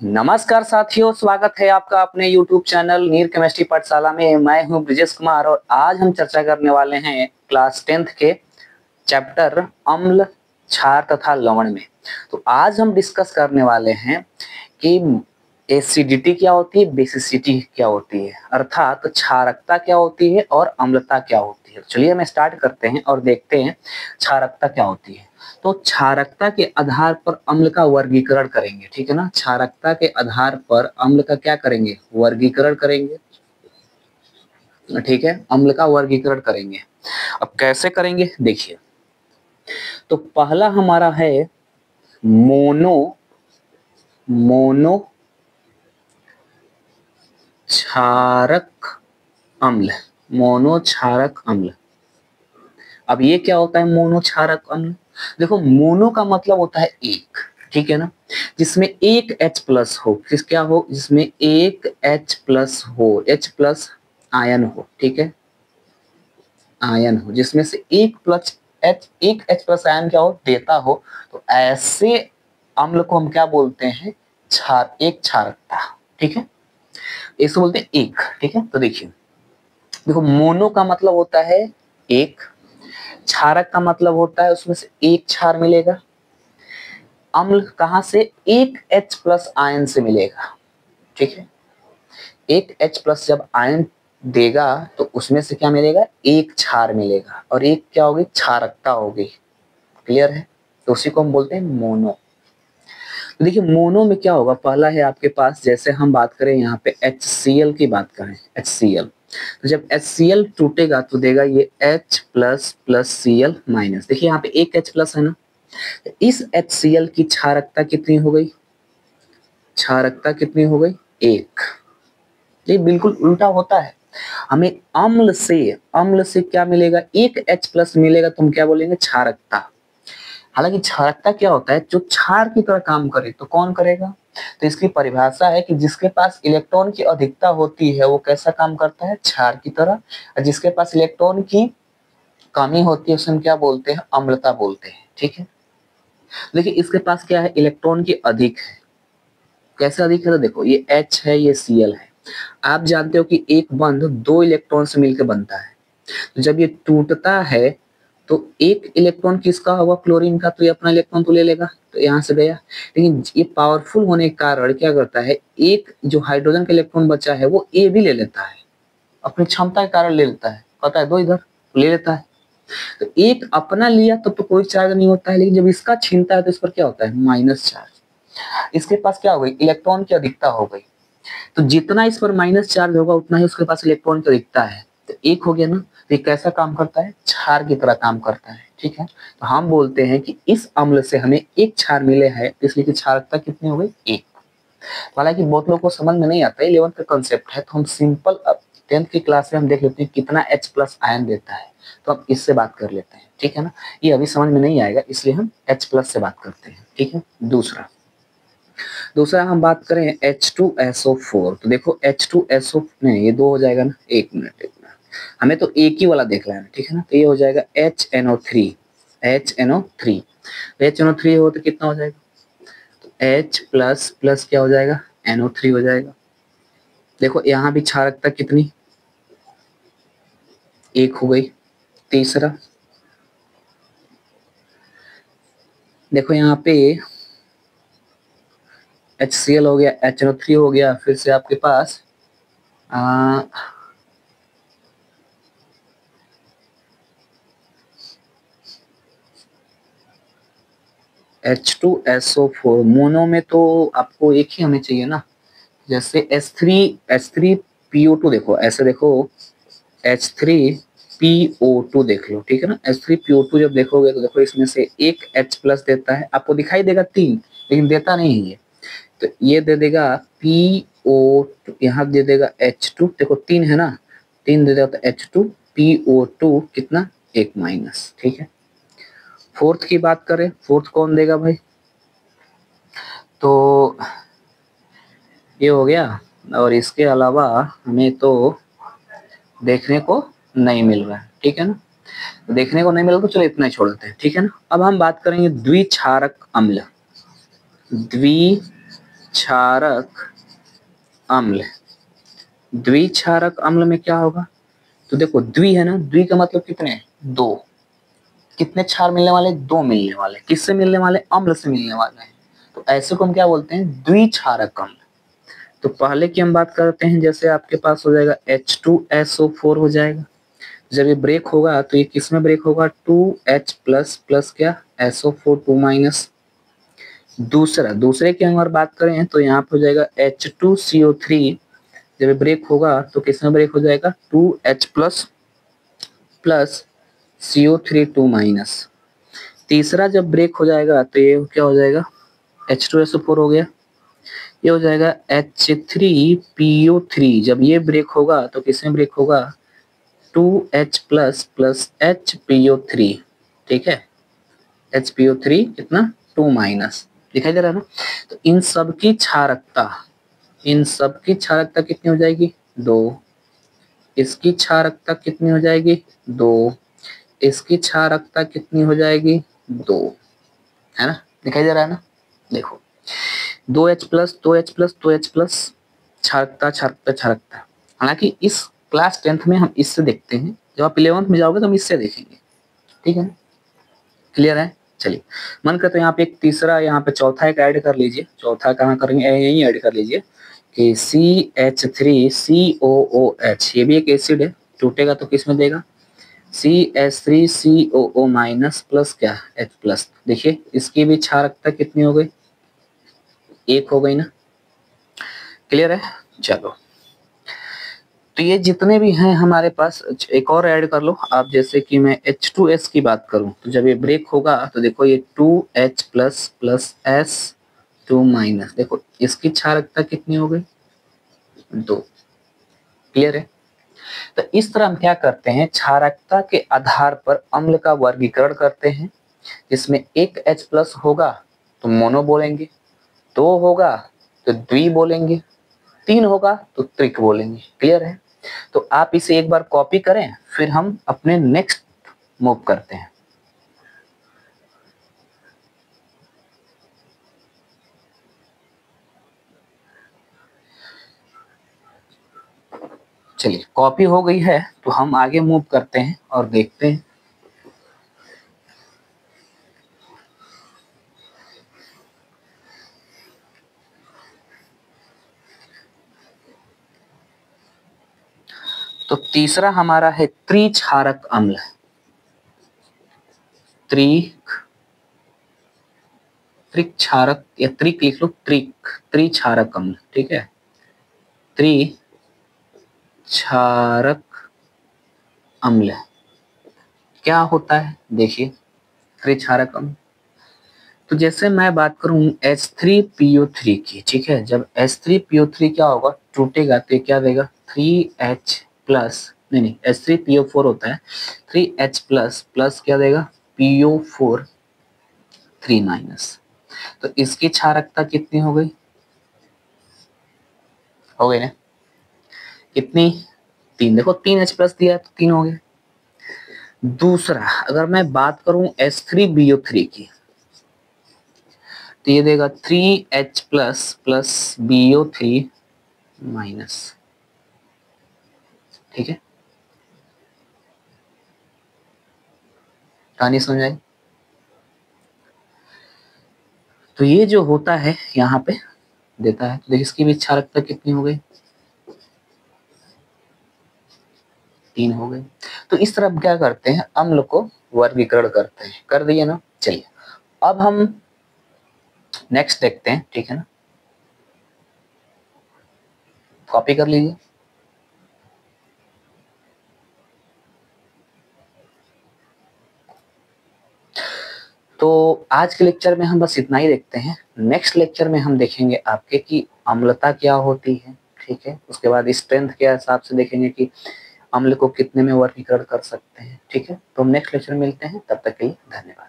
नमस्कार साथियों, स्वागत है आपका अपने YouTube चैनल नीर केमिस्ट्री पाठशाला में। मैं हूं ब्रिजेश कुमार और आज हम चर्चा करने वाले हैं क्लास 10th के चैप्टर अम्ल, क्षार तथा लवण में। तो आज हम डिस्कस करने वाले हैं कि एसिडिटी क्या होती है, बेसिसिटी क्या होती है, अर्थात क्षारकता क्या होती है और अम्लता क्या होती है। चलिए हम स्टार्ट करते हैं और देखते हैं क्षारकता क्या होती है। तो क्षारकता के आधार पर अम्ल का वर्गीकरण करेंगे, ठीक है ना। क्षारकता के आधार पर अम्ल का क्या करेंगे, वर्गीकरण करेंगे, ठीक है। अम्ल का वर्गीकरण करेंगे। अब कैसे करेंगे देखिए। तो पहला हमारा है मोनो क्षारक अम्ल, मोनो क्षारक अम्ल। अब ये क्या होता है मोनो क्षारक अम्ल? देखो, मोनो का मतलब होता है एक, ठीक है ना, जिसमें एक H प्लस हो, किस क्या हो, जिसमें एक H प्लस हो, H प्लस आयन हो, ठीक है, आयन हो, जिसमें से एक H प्लस आयन क्या हो, देता हो। तो ऐसे अम्ल को हम क्या बोलते हैं, एक क्षारकता, ठीक है। इसको बोलते हैं एक, ठीक है। तो देखिए, देखो मोनो का मतलब होता है एक, क्षारक का मतलब होता है उसमें से एक क्षार मिलेगा। अम्ल कहां से, एक H प्लस आयन से मिलेगा, ठीक है। एक H प्लस जब आयन देगा तो उसमें से क्या मिलेगा, एक क्षार मिलेगा और एक क्या होगी, क्षारकता होगी। क्लियर है? तो उसी को हम बोलते हैं मोनो। तो देखिए मोनो में क्या होगा, पहला है आपके पास, जैसे हम बात करें यहाँ पे HCl की बात करें, HCl, तो जब HCl टूटेगा तो देगा ये H plus plus Cl minus. देखिए यहाँ पे एक H प्लस है ना, इस HCl की क्षारकता कितनी हो गई, क्षारकता कितनी हो गई, एक। ये बिल्कुल उल्टा होता है, हमें अम्ल से क्या मिलेगा, एक H प्लस मिलेगा तो हम क्या बोलेंगे, क्षारकता। हालांकि क्षारकता क्या होता है, जो क्षार की तरह काम करे तो कौन करेगा। तो इसकी परिभाषा है कि जिसके पास इलेक्ट्रॉन की अधिकता होती है वो कैसा काम करता है, क्षार की तरह, और जिसके पास इलेक्ट्रॉन की कमी होती है उसे हम क्या बोलते हैं, अम्लता बोलते हैं, ठीक है। देखिए इसके पास क्या है, इलेक्ट्रॉन की अधिक है। कैसे अधिक है, तो देखो ये H है, ये Cl है। आप जानते हो कि एक बंध दो इलेक्ट्रॉन से मिलकर बनता है, तो जब ये टूटता है तो एक इलेक्ट्रॉन किसका होगा, क्लोरीन का, तो ये अपना इलेक्ट्रॉन तो ले लेगा, तो यहाँ से गया। लेकिन ये पावरफुल होने के कारण क्या करता है, एक जो हाइड्रोजन का इलेक्ट्रॉन बचा है वो ए भी ले लेता है, अपनी क्षमता के कारण ले लेता है, पता है, दो इधर ले लेता है। तो एक अपना लिया तब तो कोई चार्ज नहीं होता है, लेकिन जब इसका छीनता है तो इस पर क्या होता है, माइनस चार्ज। इसके पास क्या हो गई, इलेक्ट्रॉन की अधिकता हो गई, तो जितना इस पर माइनस चार्ज होगा उतना ही उसके पास इलेक्ट्रॉन की अधिकता है, तो एक हो गया ना। तो ये कैसा काम करता है, क्षार की तरह काम करता है, ठीक है। तो हम बोलते हैं कि इस अम्ल से हमें एक क्षार मिले हैं, इसलिए कि क्षारकता कितनी हो गई, एक। हालांकि बहुत लोगों को समझ में नहीं आता है, 11th का कंसेप्ट है, तो हम सिंपल 10th की क्लास में हम देख लेते हैं कितना H प्लस आयन देता है, तो हम इससे बात कर लेते हैं, ठीक है ना। ये अभी समझ में नहीं आएगा इसलिए हम H प्लस से बात करते हैं, ठीक है। दूसरा हम बात करें H2SO4, तो देखो H2SO नहीं, ये दो हो जाएगा ना, एक मिनट, हमें तो एक ही वाला देख लेना, ठीक है ना। तो ये हो जाएगा HNO3, HNO3, HNO3 हो तो कितना हो जाएगा, तो H प्लस प्लस क्या हो जाएगा, NO3 हो जाएगा। देखो यहाँ भी क्षारकता कितनी, एक हो गई। तीसरा देखो यहाँ पे HCl हो गया, HNO3 हो गया, फिर से आपके पास H2SO4 मोनो में तो आपको एक ही हमें चाहिए ना, जैसे H3PO2, देखो ऐसे देखो, H3PO2 देख लो, ठीक है ना। H3PO2 जब देखोगे तो देखो इसमें से एक H प्लस देता है, आपको दिखाई देगा तीन, लेकिन देता नहीं है ये। तो ये दे देगा PO2, यहाँ दे देगा H2, देखो तीन है ना, तीन दे देगा तो H2PO2 कितना, एक माइनस, ठीक है। फोर्थ की बात करें, फोर्थ कौन देगा भाई, तो ये हो गया। और इसके अलावा हमें तो देखने को नहीं मिल रहा है, ठीक है ना। देखने को नहीं मिल रहा तो चलो इतना ही छोड़ देते हैं, ठीक है ना। अब हम बात करेंगे द्विक्षारक अम्ल, द्विक्षारक क्षारक अम्ल। द्विक्षारक अम्ल में क्या होगा, तो देखो द्वि है ना, द्वि का मतलब कितने, दो। कितने क्षार मिलने वाले, दो मिलने वाले। किससे मिलने वाले, अम्ल से मिलने वाले हैं। तो ऐसे को हम क्या बोलते हैं, द्विक्षारक अम्ल। तो पहले की हम बात करते हैं, जैसे आपके पास हो जाएगा H2SO4 हो जाएगा। जब ये ब्रेक होगा तो ये किस में ब्रेक होगा, 2H प्लस प्लस क्या, SO4 2 माइनस। दूसरे की अगर बात करें तो यहाँ पे हो जाएगा H2CO3। जब ये ब्रेक होगा तो किस में ब्रेक हो जाएगा, 2H plus plus CO3 2 minus. तीसरा जब ब्रेक हो जाएगा तो ये क्या हो जाएगा, H2SO4 हो गया। ये हो जाएगा H3PO3। जब ये ब्रेक होगा तो किसमें ब्रेक होगा, 2H प्लस प्लस HPO3। ठीक है, HPO3 कितना, 2 माइनस। दिखाई दे रहा है ना। तो इन सब की क्षारकता, कितनी हो जाएगी, 2। इसकी क्षारकता कितनी हो जाएगी, 2। इसकी क्षारकता कितनी हो जाएगी, 2। है ना, दिखाई दे रहा है ना। देखो 2H plus 2H plus 2H plus, क्षारकता क्षारकता क्षारकता। हालांकि इस क्लास 10th में हम इससे देखते हैं, जब आप 11th में जाओगे तो हम इससे देखेंगे। ठीक है, क्लियर है। चलिए, मन करते हैं यहाँ पे एक तीसरा, यहाँ पे चौथा एक ऐड कर लीजिए। चौथा कहाँ करेंगे, यही ऐड कर लीजिए कि CH3COOH। ये भी एक एसिड है, टूटेगा तो किस में देगा, CH3COO माइनस प्लस क्या, H प्लस। देखिए इसकी भी क्षारकता कितनी हो गई, 1 हो गई ना। क्लियर है। चलो, तो ये जितने भी हैं हमारे पास, एक और ऐड कर लो आप। जैसे कि मैं H2S की बात करूं तो जब ये ब्रेक होगा तो देखो ये 2H plus plus S2 minus. देखो इसकी क्षारकता कितनी हो गई, 2। क्लियर है। तो इस तरह हम क्या करते हैं, क्षारकता के आधार पर अम्ल का वर्गीकरण करते हैं। जिसमें एक H प्लस होगा तो मोनो बोलेंगे, 2 होगा तो द्वि बोलेंगे, 3 होगा तो त्रिक बोलेंगे। क्लियर है। तो आप इसे एक बार कॉपी करें, फिर हम अपने नेक्स्ट मूव करते हैं। चलिए, कॉपी हो गई है तो हम आगे मूव करते हैं और देखते हैं। तो तीसरा हमारा है त्रिक्षारक अम्ल। त्रिक्षारक या त्रिक लिख लो, त्रिक्षारक अम्ल। ठीक है, त्रिक्षारक अम्ल क्या होता है, देखिए त्रिक्षारक अम्ल। तो जैसे मैं बात करूं H3PO3 की, ठीक है, जब H3PO3 क्या होगा, टूटेगा तो क्या देगा, 3H प्लस, नहीं H3PO4 होता है, 3H प्लस प्लस क्या देगा, PO4 3 माइनस। तो इसकी क्षारकता कितनी हो गई, ना कितनी, 3। देखो 3H प्लस दिया तो 3 हो गया। दूसरा अगर मैं बात करूं H3BO3 की, तो ये देगा 3H plus plus BO3 minus. ठीक है, कहानी समझ आई। तो ये जो होता है यहाँ पे देता है, तो देखिए इसकी भी क्षारकता कितनी हो गई, 3 हो गई। तो इस तरह क्या करते हैं, अम्ल को वर्गीकरण करते हैं। कर दिए ना। चलिए, अब हम नेक्स्ट देखते हैं। ठीक है ना, कॉपी कर लीजिए। तो आज के लेक्चर में हम बस इतना ही देखते हैं। नेक्स्ट लेक्चर में हम देखेंगे आपके कि अम्लता क्या होती है। ठीक है, उसके बाद स्ट्रेंथ के हिसाब से देखेंगे कि अम्ल को कितने में वर्गीकरण कर सकते हैं। ठीक है, तो हम नेक्स्ट लेक्चर में मिलते हैं, तब तक के लिए धन्यवाद।